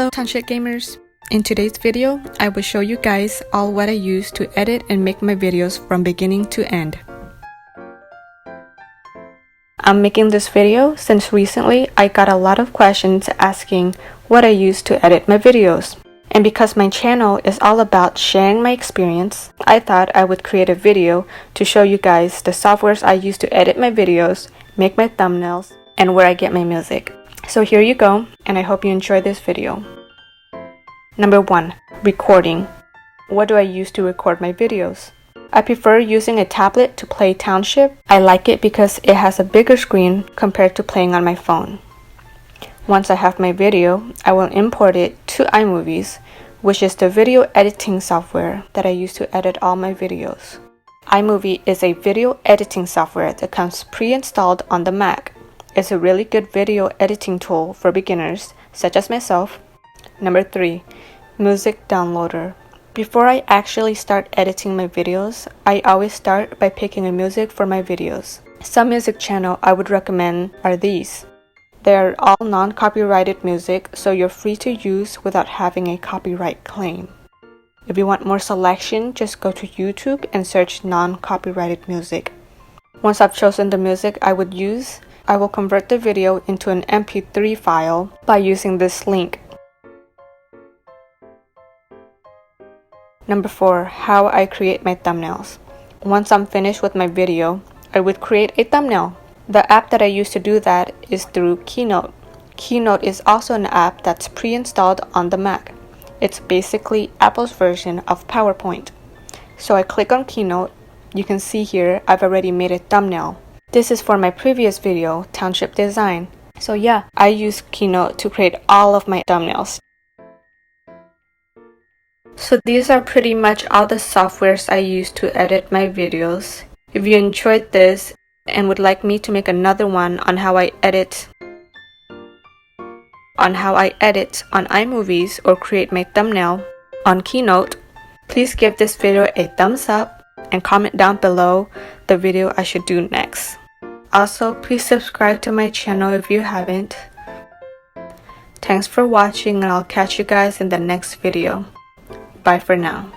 Hello Township gamers! In today's video, I will show you guys all what I use to edit and make my videos from beginning to end. I'm making this video since recently I got a lot of questions asking what I use to edit my videos. And because my channel is all about sharing my experience, I thought I would create a video to show you guys the softwares I use to edit my videos, make my thumbnails, and where I get my music. So here you go, and I hope you enjoy this video. Number 1. Recording. What do I use to record my videos? I prefer using a tablet to play Township. I like it because it has a bigger screen compared to playing on my phone. Once I have my video, I will import it to iMovies, which is the video editing software that I use to edit all my videos. iMovie is a video editing software that comes pre-installed on the Mac. It's a really good video editing tool for beginners, such as myself. Number 3. Music downloader. Before I actually start editing my videos, I always start by picking a music for my videos. Some music channel I would recommend are these. They are all non-copyrighted music, so you're free to use without having a copyright claim. If you want more selection, just go to YouTube and search non-copyrighted music. Once I've chosen the music I would use, I will convert the video into an MP3 file by using this link. Number 4. How I create my thumbnails. Once I'm finished with my video, I would create a thumbnail. The app that I use to do that is through Keynote. Keynote is also an app that's pre-installed on the Mac. It's basically Apple's version of PowerPoint. So I click on Keynote. You can see here I've already made a thumbnail. This is for my previous video, Township Design. So yeah, I use Keynote to create all of my thumbnails. So these are pretty much all the softwares I use to edit my videos. If you enjoyed this and would like me to make another one on how I edit on iMovies or create my thumbnail on Keynote, please give this video a thumbs up and comment down below the video I should do next. Also, please subscribe to my channel if you haven't. Thanks for watching, and I'll catch you guys in the next video. Bye for now.